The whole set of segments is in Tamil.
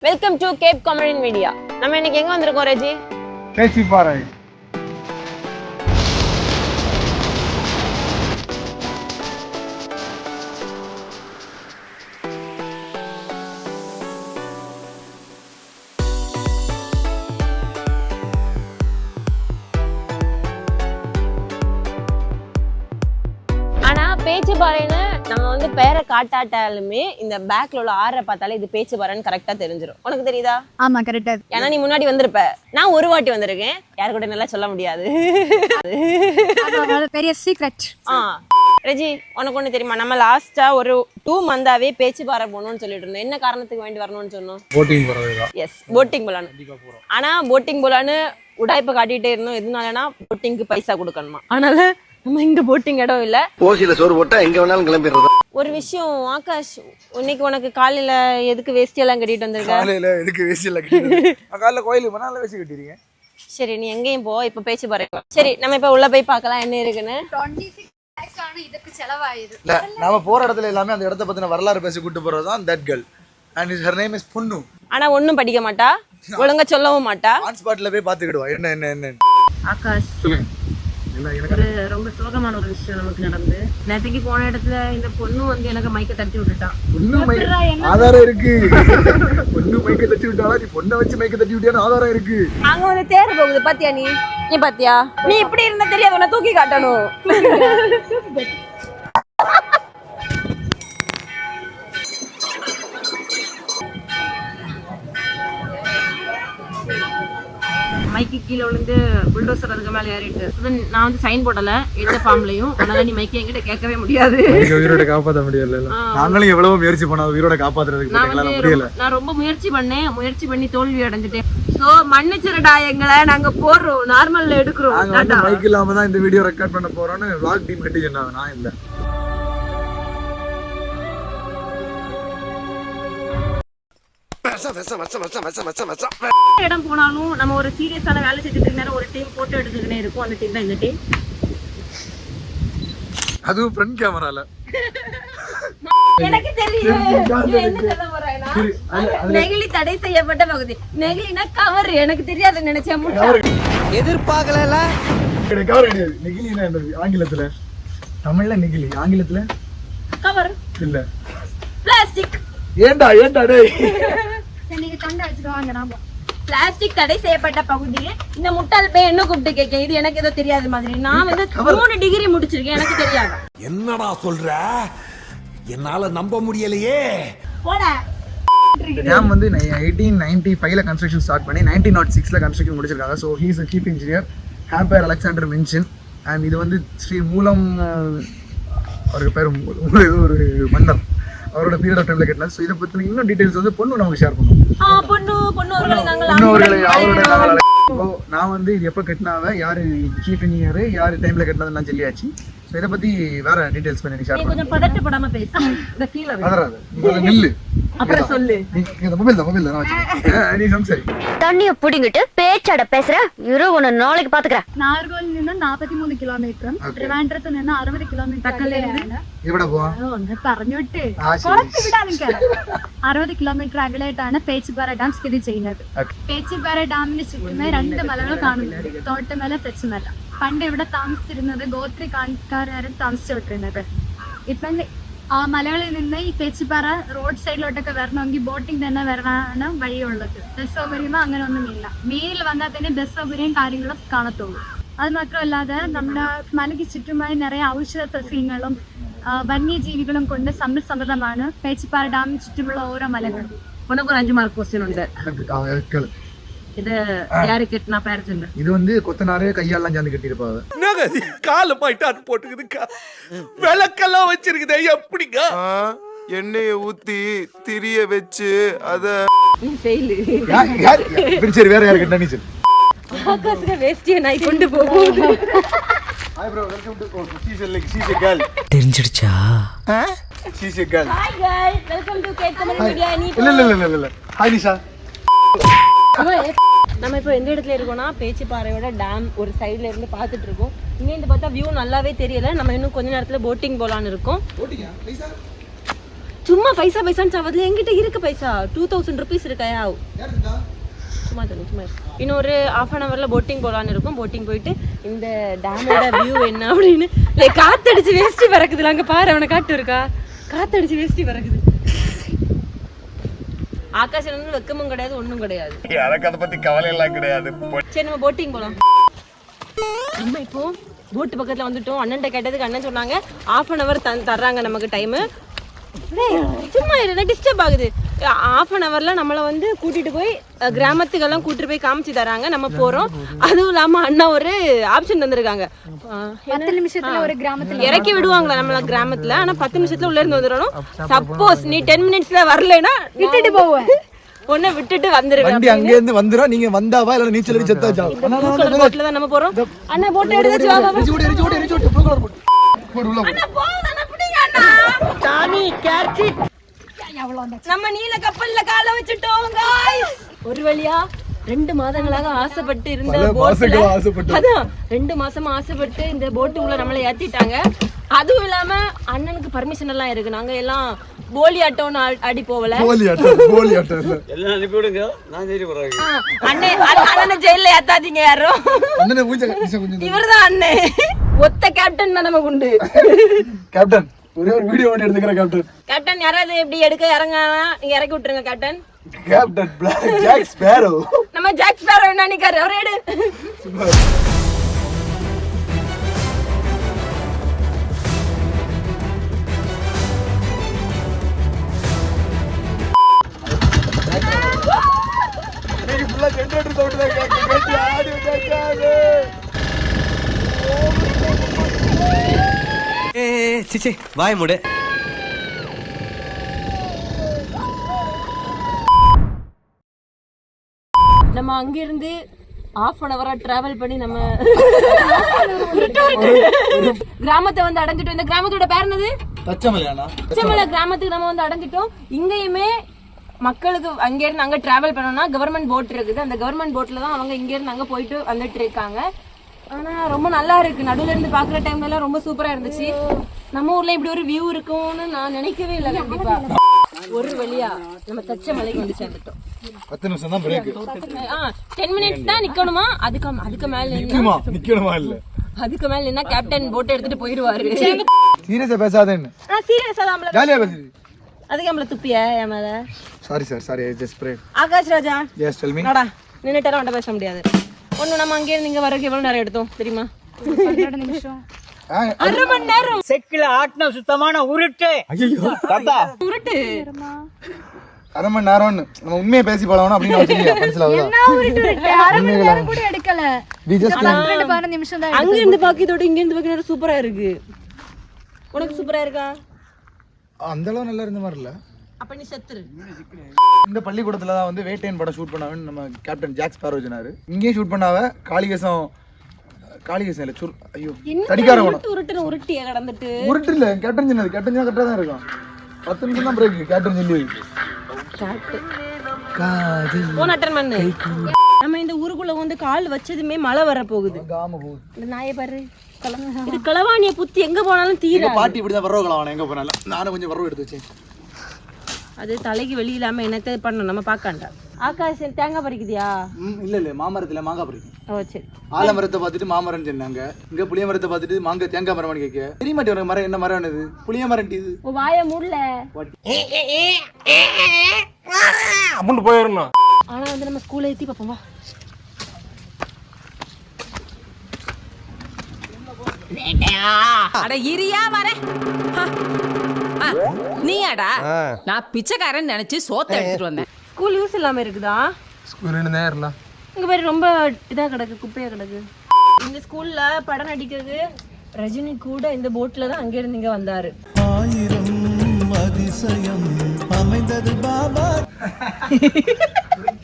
Welcome to cap comedy media. நம்ம இன்னைக்கு எங்க வந்திருக்கோம் ரெஜி? பேச்சிப்பாறை. ஆனா பேச்சிப்பாறைன்னு நம்ம வந்து பேரை காட்டாட்டாலுமே இந்த பேக்ல உள்ள ஆற பார்த்தாலே இது பேச்சிப்பாறைன்னு கரெக்டா தெரிஞ்சிடும். உனக்கு தெரியுதா? ஆமா கரெக்டா. ஏன்னா நீ முன்னாடி வந்திருப்ப, நான் ஒரு வாட்டி வந்திருக்கேன். யாரு கூட நல்லா சொல்ல முடியாது. பெரிய சீக்ரெட். ரெஜி, உனக்கு ஒண்ணு தெரியுமா? நம்ம லாஸ்டா ஒரு 2 மந்தாவே பேச்சிப்பாறை போகணும்னு சொல்லிட்டு இருந்தோம். என்ன காரணத்துக்கு வேண்டி வரணும்னு சொன்னோம்? போட்டிங் போறதுதான். எஸ், போட்டிங் போலான்னு. ஆனா போட்டிங் போலான்னு உடாய்ப்ப காட்டிட்டே இருந்தோம். எதுனாலனா போட்டிங்க்கு பைசா கொடுக்கணுமா. அதனால நம்ம இங்க போட்டிங் இடம் இல்ல. ஓசியில சோறு போட்டா எங்க வேணாலும் கிளம்பிடுறது. ஒரு விஷயம் ஆகாஷ், இன்னைக்கு உனக்கு காலையில எதுக்கு வேஷ்டி எல்லாம் கட்டிட்டு வந்திருக்க? காலையில எதுக்கு வேஷ்டி எல்லாம் கட்டிட்டு? காலையில கோயிலுக்கு போனா வேஷ்டி கட்டிருக்கீங்க. சரி, நீ எங்கேயும் போ, இப்ப பேச்சு பாருங்க. சரி, நம்ம இப்ப உள்ள போய் பார்க்கலாம் என்ன இருக்குன்னு. 26 lakhs ஆன இதுக்கு செலவாயிது. இல்ல, நாம போற இடத்துல எல்லாமே அந்த இடத்தை பத்தின வரலாறு பேசி கூட்டி போறதுதான் that girl and her name is பொன்னு. ஆனா ஒண்ணும் படிக்க மாட்டா, ஒழுங்கா சொல்லவும் மாட்டா. ஆன் ஸ்பாட்ல போய் பாத்துக்கிடுவா என்ன என்ன என்ன. ஆகாஷ், ஒரு ரொம்ப சோகமான ஒரு விஷயம் நமக்கு நடந்து. நேற்றுக்கு போன இடத்துல இந்த பொண்ணு வந்து எனக்கு மைக்க தட்டி விட்டுட்டான். ஆதாரம் இருக்கு. பொண்ணு மைக்க தட்டி விட்டாளா? நீ பொண்ணை வச்சு மைக்க தட்டி விட்டியான்னு ஆதாரம் இருக்கு. அங்க வந்து தேர் போகுது, பாத்தியா? நீ பாத்தியா? நீ இப்படி இருந்தா தெரியாது, உன்னை தூக்கி காட்டணும். மைக்கு கீழே விழுந்து புல்டோசர் அதுக்கு மேலே ஏறிட்டு நான் வந்து சைன் போடல எந்த ஃபார்ம்லயும். அதனால நீ மைக்கு என்கிட்ட கேட்கவே முடியாது. உயிரோட காப்பாற்ற முடியல. நாங்களும் எவ்வளவு முயற்சி பண்ணோம் உயிரோட காப்பாத்துறதுக்கு, முடியல. நான் ரொம்ப முயற்சி பண்ணி தோல்வி அடைஞ்சிட்டேன். சோ மன்னிச்சிருடா, எங்களை நாங்க போடுறோம், நார்மல்ல எடுக்கிறோம். மைக் இல்லாம தான் இந்த வீடியோ ரெக்கார்ட் பண்ண போறோம்னு vlog டீம் கட்டி சொன்னாங்க. நான் இல்ல. இடம் போனாலும் நம்ம ஒரு சீரியஸான வேலை செஞ்சுட்டு நேரம் ஒரு டீம் போட்டோ எடுத்துக்கிட்டே இருக்கும். அந்த டீம் தான் இந்த டீம். அதுவும் ஃப்ரண்ட் கேமரால. எனக்கு தெரியும் என்ன சொல்ல போறேன்னா, நெகிழி தடை செய்யப்பட்ட பகுதி. நெகிழினா கவர். எனக்கு தெரியாது நினைச்சேன். எதிர்பார்க்கல. கவர் கிடையாது. நெகிழினா என்னது ஆங்கிலத்துல? தமிழ்ல நெகிழி, ஆங்கிலத்துல கவர் இல்ல, பிளாஸ்டிக். ஏண்டா டேய், நீங்க தண்டை வச்சுட்டு வாங்க. நாம பிளாஸ்டிக் தடை செய்யப்பட்ட பகுதி. இந்த முட்டாள் போய் என்ன கூப்பிட்டு கேட்க, இது எனக்கு ஏதோ தெரியாது மாதிரி. நான் வந்து 3 டிகிரி முடிச்சிருக்கேன், எனக்கு தெரியாது. என்னடா சொல்ற? என்னால நம்ப முடியலையே. போட டேம் வந்து 1895ல கன்ஸ்ட்ரக்ஷன் ஸ்டார்ட் பண்ணி 1906ல கன்ஸ்ட்ரக்ஷன் முடிச்சிருக்காங்க. So he's chief engineer hamper Alexander mention. And இது வந்து ஸ்ரீ மூலம், அவருக்கு பேர் ஒரு மன்னர், அவரோட பீரியட் ஆஃப் டைம்ல கட்டினார். ஸோ இதை பத்தி இன்னும் டீடைல்ஸ் வந்து பொண்ணு நமக்கு ஷேர் பண்ணுவோம். நான் வந்து இது எப்போ கட்டினாவ, யாரு சீஃப் இன்ஜினியர், யாரு டைம்ல கட்டினதுன்னு சொல்லியாச்சு. ஸோ இதை பத்தி வேற டீடைல்ஸ் பண்ணி ஷேர் பண்ணுவோம். கொஞ்சம் பதட்டப்படாம பேசு. இந்த கீழ அதராது, நீ நில்லு, அப்புறம் சொல்லு. இந்த மொபைல் தான் வச்சிருக்கேன். நீ சரி தண்ணிய புடிங்கிட்டு பேச்சாட பேசுற. இரு, உன்னை நாளைக்கு பாத்துக்கிறேன். நாகர்கோவில் നിന്ന് 43 കിലോമീറ്ററും ട്രിവാൻഡ്രത്ത് നിന്ന് 60 കിലോമീറ്റർ ഇവിടെ പോവാം. പറഞ്ഞോട്ട് കുറച്ച് വിടാ നിൽക്കാൻ. 60 കിലോമീറ്റർ അകലെയായിട്ടാണ് പേച്ചിപ്പാറ ഡാം സ്ഥിതി ചെയ്യുന്നത്. പേച്ചിപ്പാറ ഡാമിന് ചുറ്റുമേ 2 മലകൾ കാണുന്നുണ്ട്, തോട്ടുമല, തെച്ചുമല. പണ്ട് ഇവിടെ താമസിച്ചിരുന്നത് ഗോത്രി കാൺകാരും താമസിച്ചുകൊണ്ടിരുന്നത്. ഇപ്പം ആ മലകളിൽ നിന്ന് ഈ പേച്ചിപ്പാറ റോഡ് സൈഡിലോട്ടൊക്കെ വരണമെങ്കിൽ ബോട്ടിംഗ് തന്നെ വരാനാണ് വഴിയുള്ളത്. ബസ് സൗകര്യമോ അങ്ങനെ ഒന്നുമില്ല. മെയിൽ വന്നാൽ തന്നെ ബസ് സൗകര്യം കാര്യങ്ങളും കാണത്തുള്ളൂ. അത് മാത്രമല്ലാതെ നമ്മുടെ മലയ്ക്ക് ചുറ്റുമായി നിറയെ ഔഷധ സസ്യങ്ങളും വന്യജീവികളും കൊണ്ട് സമൃദ്ധമാണ് പേച്ചിപ്പാറ ഡാമിന് ചുറ്റുമുള്ള ഓരോ മലകളും. உனக்கு ஒரு 5 மார்க் क्वेश्चन ഉണ്ട്. இது யாரு கட்டினா பேர் சொல்லு. இது வந்து கொத்தனாரே கையாலாம் சேர்ந்து கட்டியிருப்பாங்க. என்னங்க கால மாட்டான் போட்டுக்குதுக்கா, விளக்கெல்லாம் வச்சிருக்குதே எப்படிங்க? எண்ணெயை ஊத்தி திரிய வச்சு அத ஃபெயில். சரி, வேற யாரு கட்டினா நீ சொல்லு. ஆகாஷ்க்கு வேஸ்டியை நான் கொண்டு போகும். Hi bro, welcome to she's a girl. தெரிஞ்சிடுச்சா? she's a girl. Hi guys, welcome to cat comedy media. நீ இல்ல ஹாய் நிஷா. நம்ம இப்போ எந்த இடத்துல இருக்கோம்னா, பேச்சிப்பாறையோட டேம் ஒரு சைடுல இருந்து பார்த்துட்டு இருக்கோம். இங்க இருந்து பார்த்தா வியூ நல்லாவே தெரியல. நம்ம இன்னும் கொஞ்ச நேரத்துல போட்டிங் போலான்னு இருக்கோம். சும்மா பைசா பைசான்னு சாவதுல என்கிட்ட இருக்கு பைசா 2000 rupees இருக்காயா சும்மா தண்ணி சும்மா இன்னொரு 1/2 hourல போட்டிங் போகலான்னு இருக்கும். போட்டிங் போயிட்டு இந்த டேமோட வியூ என்ன அப்படின்னு காத்தடிச்சு வேஸ்டி பறக்குதுல அங்க பாரு அவனை காட்டு இருக்கா காத்தடிச்சு வேஸ்டி பறக்குது. ஆகாஷ் வந்து வெக்கமும் கிடையாது ஒன்றும் கிடையாது. எனக்கு அதை பத்தி கவலை எல்லாம் கிடையாது. சரி நம்ம போட்டிங் போகலாம். நம்ம இப்போ போட்டு பக்கத்துல வந்துட்டோம். அண்ணன்ட்ட கேட்டதுக்கு அண்ணன் சொன்னாங்க 1/2 hour தர்றாங்க நமக்கு டைமு. சும்மா இல்லை டிஸ்டர்ப் ஆகுது. 1/2 hourல நம்மளை வந்து கூட்டிட்டு போய் கிராமத்துக்கெல்லாம் கூட்டிட்டு போய் காமிச்சு தராங்க. நம்ம போறோம். அதுவும் இல்லாம அண்ணா ஒரு ஆப்ஷன் தந்திருக்காங்க. 10 நிமிஷத்துல ஒரு கிராமத்துல இறக்கி விடுவாங்களா நம்மள கிராமத்துல. ஆனா 10 நிமிஷத்துல உள்ள இருந்து வந்துடணும். சப்போஸ் நீ 10 minutesல வரலைன்னா விட்டுட்டு போவேன். ஒன்ன விட்டுட்டு வந்துருவேன். வண்டி அங்க இருந்து வந்துரும். நீங்க வந்தாவா இல்ல நீச்சல் அடிச்சு செத்தாச்சா? போட்ல தான் நம்ம போறோம். அண்ணா போட் எடுத்து வா வா. எரிச்சு போடு உள்ள போ. அண்ணா போங்க அண்ணா பிடிங்க அண்ணா. சாமி கேட்சி. நம்ம நீல கப்பல்ல கால வச்சிட்டோம் गाइस. ஒரு வழியா 2 மாதங்களாக ஆசைப்பட்டு இருந்த போட்ல அதான் 2 மாசமா ஆசைப்பட்டு இந்த போட்டுக்குள்ள நம்மளை ஏத்திட்டாங்க. அதுவும் இல்லாம அண்ணனுக்கு பர்மிஷன் எல்லாம் இருக்கு. நாங்க எல்லாம் போலி ஆட்டோன்னு ஆடி போகல. போலி ஆட்டம் எல்லாம் அனுப்பி விடுங்க, நான் சரி போறேன். அண்ணனை ஜெயில ஏத்தாதீங்க யாரும். அண்ணனை கொஞ்சம் இவர்தான் அண்ணே. ஒத்த கேப்டன் தான் நமக்கு உண்டு. கேப்டன் ஒரே ஒரு வீடியோ ஒன்று எடுத்துக்கிறேன் கேப்டன். கேப்டன் யாராவது எப்படி எடுக்க இறங்க நீங்க இறக்கி விட்டுருங்க கேப்டன். Captain Jack Sparrow. நம்ம ஜாக் ஸ்பேரோ என்ன நிக்காரு அவரே எடு. நீங்க ஃபுல்லா ஜெனரேட்டர் சவுண்ட் தான் கேட்க ஆடியோ கேட்காது. சிச்சி வாய் மூடு. நம்ம அங்க இருந்து 1/2 hour டிராவல் பண்ணி நம்ம கிராமத்தை வந்து அடைஞ்சிட்டோம். இந்த கிராமத்தோட பேர் என்னது? தச்சமலை கிராமத்துக்கு நம்ம வந்து அடைஞ்சிட்டோம். இங்கேயுமே மக்களுக்கு அங்க இருந்து அங்க டிராவல் பண்ணோம்னா கவர்மெண்ட் போட் இருக்குது. அந்த கவர்மெண்ட் போட்ல தான் அவங்க இங்க இருந்து அங்க போயிட்டு வந்துட்டு இருக்காங்க. ஆனா ரொம்ப நல்லா இருக்கு. நடுவுல இருந்து பாக்குற டைம்ல எல்லாம் ரொம்ப சூப்பரா இருந்துச்சு. நம்ம ஊர்ல இப்படி ஒரு வியூ இருக்கும்னு நான் நினைக்கவே இல்லை. கண்டிப்பா ஒரு வழியா நம்ம தச்சமலைக்கு வந்து சேர்ந்துட்டோம். 10 நிமிஷம் தான் பிரேக். 10 minutes தான் நிக்கணுமா? அதுக்கு மேல நிக்கணுமா இல்ல அதுக்கு மேல நின்னா கேப்டன் போட் எடுத்துட்டு போயிடுவாரு. சீரியஸா பேசாதேன்னு. சீரியஸா தான் ஜாலியா பேசுது. அதுக்கு நம்மள துப்பிய என் மேல. சாரி ஜஸ்ட் பிரே. ஆகாஷ் ராஜா எஸ் டெல் மீ. நடா நின்னுட்டா அவன்கிட்ட பேச முடியாது. ஒண்ணு நம்ம அங்கே இருந்து இங்க வரக்கு எவ்வளவு நேரம் எடுத்தோம் தெரியுமா? 12 நிமிஷம். 1/2 மணி நேரம். செக்கில ஆட்டின சுத்தமான உருட்டு. ஐயோ தாத்தா உருட்டு 1/2 மணி நேரம்னு நம்ம உண்மையை பேசி பழகணும் அப்படின்னு வச்சிருக்கீங்க மனசுல. என்ன உருட்டு உருட்டு? 1/2 மணி நேரம் கூட எடுக்கல. we just 12 நிமிஷம் தான். அங்க இருந்து பாக்கியதோட இங்க இருந்து பாக்கிய சூப்பரா இருக்கு. உனக்கு சூப்பரா இருக்கா? அந்த அளவு நல்லா இருந்த மாதிரி இல்ல. அப்ப நீ செத்துரு. இந்த பள்ளிக்கூடத்துல தான் வந்து வேட்டையன் படம் ஷூட் பண்ணாவன்னு நம்ம கேப்டன் ஜாக் ஸ்பேரோ சொன்னாரு. இங்கேயும் ஷூட் பண்ணாவ காளிகேசம் இல்ல ஐயோ தடிக்காரவனம் உருட்டுன்னு உருட்டிய கடந்துட்டு உருட்டு இல்ல கேப்டன் சொன்னது. கேப்டன் சொன்னா கரெக்டா தான் இருக்கும். 10 நிமிஷம் தான் பிரேக். கேப்டன் சொல்லி போன் அட்டன் பண்ணு. நம்ம இந்த ஊருக்குள்ள வந்து கால் வச்சதுமே மழை வர போகுது. இந்த நாயை பாரு. இது களவாணிய புத்தி எங்க போனாலும் தீர. பாட்டி இப்படிதான் வரவு களவான எங்க போனாலும். நானும் கொஞ்சம் வரவு எடுத்து வச்சேன். அது தலைக்கு வெளி இல்லாம என்னத்தை பண்ணணும் நம்ம பார்க்காண்டா. ஆகாஷ் தேங்காய் பறிக்குதியா? இல்ல மாமரத்துல மாங்காய் பறிக்கும். ஓ சரி. ஆலமரத்தை பார்த்துட்டு மாமரம் சொன்னாங்க. இங்க புளிய மரத்தை பார்த்துட்டு மாங்காய் தேங்காய் மரம் கேட்க தெரிய மாட்டேன். உனக்கு மரம் என்ன மரம் என்னது? புளிய மரம். இது வாய மூடல அமுண்டு போயிடணும். ஆனா வந்து நம்ம ஸ்கூல்ல ஏத்தி பாப்போம். வா அட இரியா வரேன். நீயாடா? நான் பிச்சைக்காரன் நினைச்சு சோத்த எடுத்துட்டு வந்தேன். ஸ்கூல் யூஸ் இல்லாம இருக்குதா? ஸ்கூல் என்ன நேரம்ல இங்க பாரு ரொம்ப இதா கிடக்கு, குப்பையா கிடக்கு. இந்த ஸ்கூல்ல படம் நடிக்கிறது ரஜினி கூட இந்த போட்ல தான் அங்க இருந்து இங்க வந்தாரு.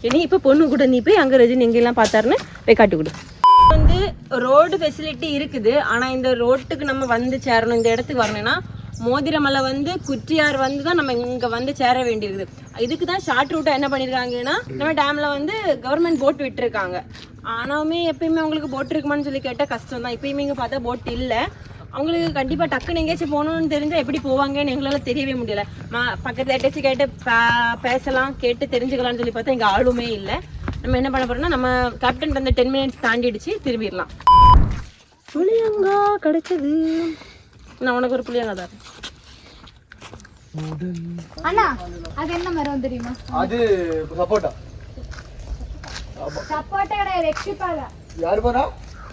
இனி இப்ப பொண்ணு கூட நீ போய் அங்க ரஜினி எங்க எல்லாம் பார்த்தாருன்னு போய் காட்டி கொடு. வந்து ரோடு ஃபெசிலிட்டி இருக்குது. ஆனா இந்த ரோட்டுக்கு நம்ம வந்து சேரணும். இந்த இடத்துக்கு வரணும்னா மோதிரமலை வந்து குற்றியார் வந்து தான் நம்ம இங்க வந்து சேர வேண்டியிருக்குது. இதுக்கு தான் ஷார்ட் ரூட்டா என்ன பண்ணிருக்காங்கன்னா நம்ம டேம்ல வந்து கவர்மெண்ட் போட் விட்டுருக்காங்க. ஆனாலுமே எப்பயுமே அவங்களுக்கு போட் இருக்குமான்னு சொல்லி கேட்டா கஷ்டம் தான். இப்பயுமே இங்க பார்த்தா போட் இல்லை. அவங்களுக்கு கண்டிப்பா டக்குன்னு எங்கேயாச்சும் போகணும்னு தெரிஞ்சா எப்படி போவாங்கன்னு எங்களால தெரியவே முடியல. பக்கத்துல யார்ட்டாச்சும் கேட்டு பேசலாம், கேட்டு தெரிஞ்சுக்கலாம்னு சொல்லி பார்த்தா எங்க ஆளுமே இல்லை. நம்ம என்ன பண்ண போறோம்னா நம்ம கேப்டன் அந்த 10 மினிட்ஸ் தாண்டிடுச்சு, திரும்பிடலாம். புளியங்கா கிடைச்சது. நான் உனக்கு ஒரு புளியங்கா தரேன். அண்ணா அது என்ன மரம் தெரியுமா? அது சப்போட்டா. சப்போட்டா கிடையாது, எக்ஸிபாலா. யாரு போறா?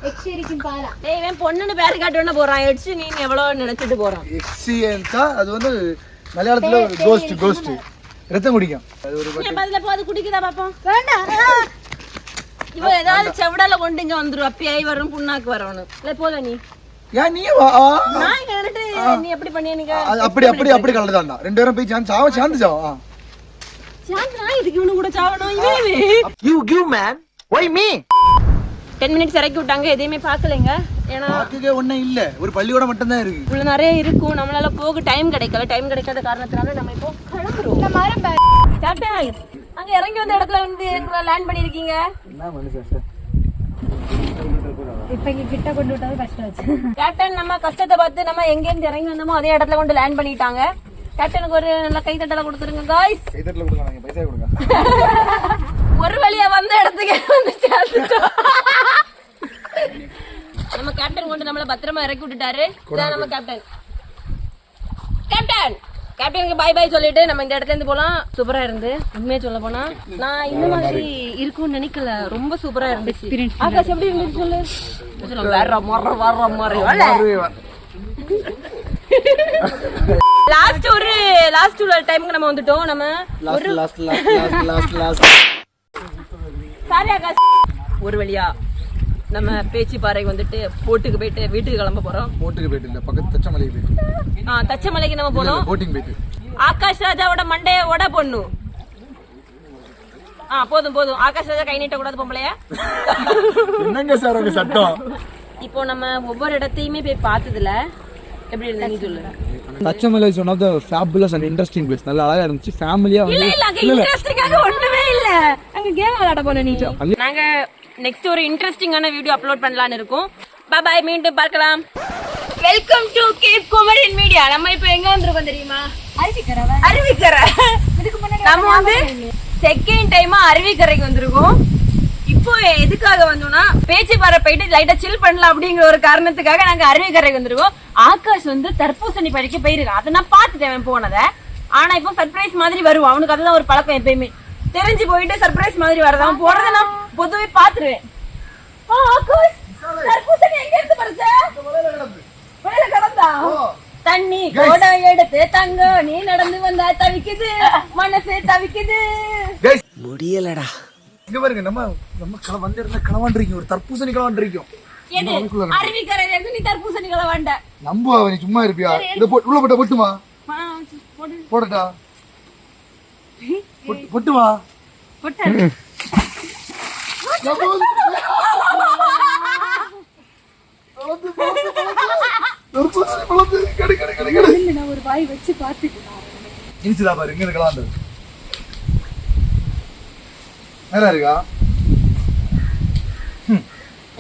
எக்ஸிரிக்கும் பாலா. டேய் இவன் பொண்ணுன்னு பேர் காட்டுவேன்னு போறான். எட்சி நீ எவ்வளவு நினைச்சிட்டு போறான். எக்ஸியன்ஸா அது வந்து மலையாளத்துல கோஸ்ட் ரத்தம் குடிக்கும். அது ஒரு நீ பதில போ, அது குடிக்குதா பாப்போம். வேண்டாம். இவன் ஏதாவது செவடால கொண்டு இங்க வந்துரும். அப்பியாய் வரும், புண்ணாக்கு வரணும். இல்ல போல நீ. ஏன் நீ வா? நான் இங்க நின்னுட்டு நீ எப்படி பண்ணிய? நீங்க அப்படி கலந்தாண்டா. ரெண்டு பேரும் போய் சாந்து சாவா. நான் இதுக்கு இவனு கூட சாவணும். இவே You give man. Why me? 10 minutes இறக்கி விட்டாங்க, எதையுமே பார்க்கலைங்க. ஏன்னா பாக்கவே ஒண்ணே இல்ல, ஒரு பள்ளியோட மட்டும் தான் இருக்கு. இவ்வளவு நிறைய இருக்கும், நம்மளால போக டைம் கிடைக்கல. டைம் கிடைக்காத காரணத்தினால நம்ம இப்போ கிளம்புறோம். இந்த மரம் கேப்டன் அங்க இறங்கி வந்த இடத்துல வந்து லேண்ட் பண்ணிருக்கீங்க. என்ன மனுஷன் சார்? இப்ப இங்க கிட்ட கொண்டு விட்டது கஷ்டம் ஆச்சு. கேப்டன் நம்ம கஷ்டத்தை பார்த்து நம்ம எங்க இருந்து இறங்கி வந்தோமோ அதே இடத்துல கொண்டு லேண்ட் பண்ணிட்டாங்க. கேப்டனுக்கு ஒரு நல்ல கைத்தட்டல கொடுத்துருங்க காய்ஸ். கைதட்டல கொடுங்க, பைசா கொடுங்க. ஒரு வழியா வந்த இடத்துக்கு வந்து சேர்ந்துட்டோம். நம்ம கேப்டன் கொண்டு நம்மள பத்திரமா இறக்கி விட்டுட்டாரு. இதான் நம்ம கேப்டன். கேப்டன் கேப்டனுக்கு பை பை சொல்லிட்டு நம்ம இந்த இடத்துல இருந்து போலாம். சூப்பரா இருந்து, உண்மையை சொல்ல போனா நான் இந்த மாதிரி இருக்கும்னு நினைக்கல. ரொம்ப சூப்பரா இருந்துச்சு. ஆகாஷ் எப்படி இருந்துச்சு சொல்லு. வேற மாதிரி லாஸ்ட் டைமுக்கு நம்ம வந்துட்டோம். நம்ம சாரி ஆகாஷ். ஒரு வழியா நம்ம பேச்சு பாறைக்கு வந்துட்டு போட்டுக்கு போயிட்டு வீட்டுக்கு கிளம்ப போறோம். போட்டுக்கு போயிட்டு இல்ல, பக்கத்து தச்சமலைக்கு போயிட்டு. தச்சமலைக்கு நம்ம போனோம். போட்டிங் போயிட்டு ஆகாஷ் ராஜாவோட மண்டைய ஒட பொண்ணு. போதும் போதும். ஆகாஷ் ராஜா கை நீட்ட கூடாது பொம்பளைய. என்னங்க சார் உங்க சட்டம்? இப்போ நம்ம ஒவ்வொரு இடத்தையுமே போய் பார்த்ததுல எப்படி இருந்தா நீ சொல்லு. Thachamalai is one of the fabulous and interesting place. நல்ல அழகா இருந்துச்சு. ஃபேமிலியா இல்ல இல்ல அங்க இன்ட்ரஸ்டிங்காக ஒண்ணுமே இல்ல. அங்க கேம் விளையாட போறோம். நீ நாங்க நெக்ஸ்ட் ஒரு இன்ட்ரஸ்டிங்கான வீடியோ அப்லோட் பண்ணலாம்னு இருக்கோம். பை பை, மீண்டும் பார்க்கலாம். Welcome to cap Kumaran media. நம்ம இப்போ எங்க வந்திருக்கோம் தெரியுமா? அருவிக்கரை. நம்ம வந்து செகண்ட் டைமா அருவிக்கரைக்கு வந்திருக்கோம். இப்போ எதுக்காக வந்தோம்னா பேச்சுப்பாறை போயிட்டு லைட்டா சில் பண்ணலாம் அப்படிங்கிற ஒரு காரணத்துக்காக நாங்க அருவிக்கரைக்கு வந்திருக்கோம். ஆகாஷ் வந்து தர்பூசணி பறிக்க போயிருக்கான். அதை நான் பார்த்துட்டேன் போனதை. ஆனா இப்போ சர்ப்ரைஸ் மாதிரி வருவான். அவனுக்கு அதுதான் ஒரு பழக்கம். எப்பயுமே தெரிஞ்சு போயிட்டு சர்ப்ரைஸ் மாதிரி வரதான் போறதை நான் பொதுவே பாத்துருவேன். ஆகாஷ் தர்பூசணி எங்க இருந்து பறிச்ச? வெளியில கடந்தா தண்ணி கோடை எடுத்து தங்க நீ நடந்து வந்தா தவிக்குது, மனசே தவிக்குது. முடியலடா. இங்க பாருங்க, நம்ம வந்து இருந்த களவாண்டிருக்கோம். ஒரு தர்பூசணி களவாண்டிருக்கோம். அருவிக்கரையில இருந்து நீ தர்பூசணி களவாண்ட. நம்ப நீ சும்மா இருப்பியா? இத உள்ள போட்ட போட்டுமா? போடட்டா? போட்டுமா? போட்ட நான் ஒரு வாய் வச்சு பாத்துட்டேன். இனிச்சுதா பாரு, இங்க இருக்கலாம். நல்லா இருக்கா?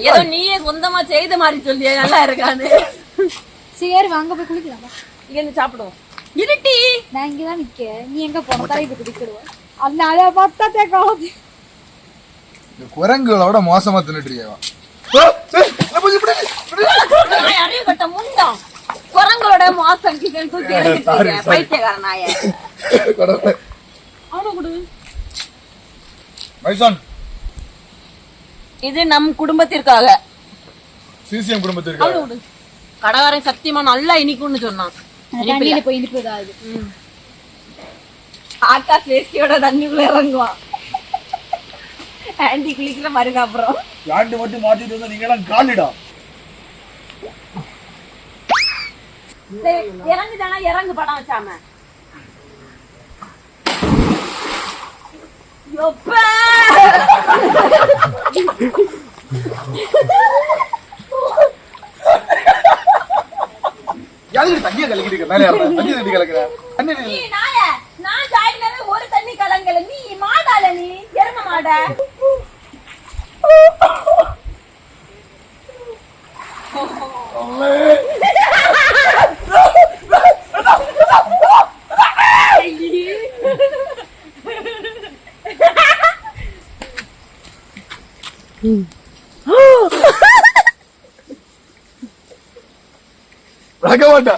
ஏதோ நீயே சொந்தமா செய்த மாதிரி சொல்லியா? நல்லா இருக்காது. சரி வாங்க போய் குளிக்கலாம். இங்க இருந்து சாப்பிடுவோம். இருட்டி நான் இங்கதான் நிக்க. நீ எங்க போன தலைப்பு குடிக்கிடுவோம். அதனால பத்தத்தை காது. இந்த குரங்குகளோட மோசமா தின்னுட்டுறியவா? அறிவுகட்ட முண்டம் குரங்களோட மோசம் கிச்சன் தூக்கி பைத்தியக்கார நாய. இது நம் குடும்பத்திற்காக, சிசிஎம் குடும்பத்திற்காக. கடகாரன் சத்தியமா நல்லா இனிக்கும்னு சொன்னான். போய் இனிப்புதான். ஆகாஷ் வேஸ்டியோட தண்ணிக்குள்ள இறங்குவான். ஆண்டி குளிக்கிற மாதிரி அப்புறம் ஆண்டி மட்டும் மாட்டிட்டு வந்தா நீங்க எல்லாம் காலிடா. இறங்குதானா? இறங்கு படம் வச்சாம. தண்ணியை கலக்கிட்டு மேலே தண்ணி தண்ணி கலக்குற நான் ஜாயினாவே ஒரு தண்ணி கலங்கல. நீ மாடால, நீ எரும மாட. ராகவாட்டா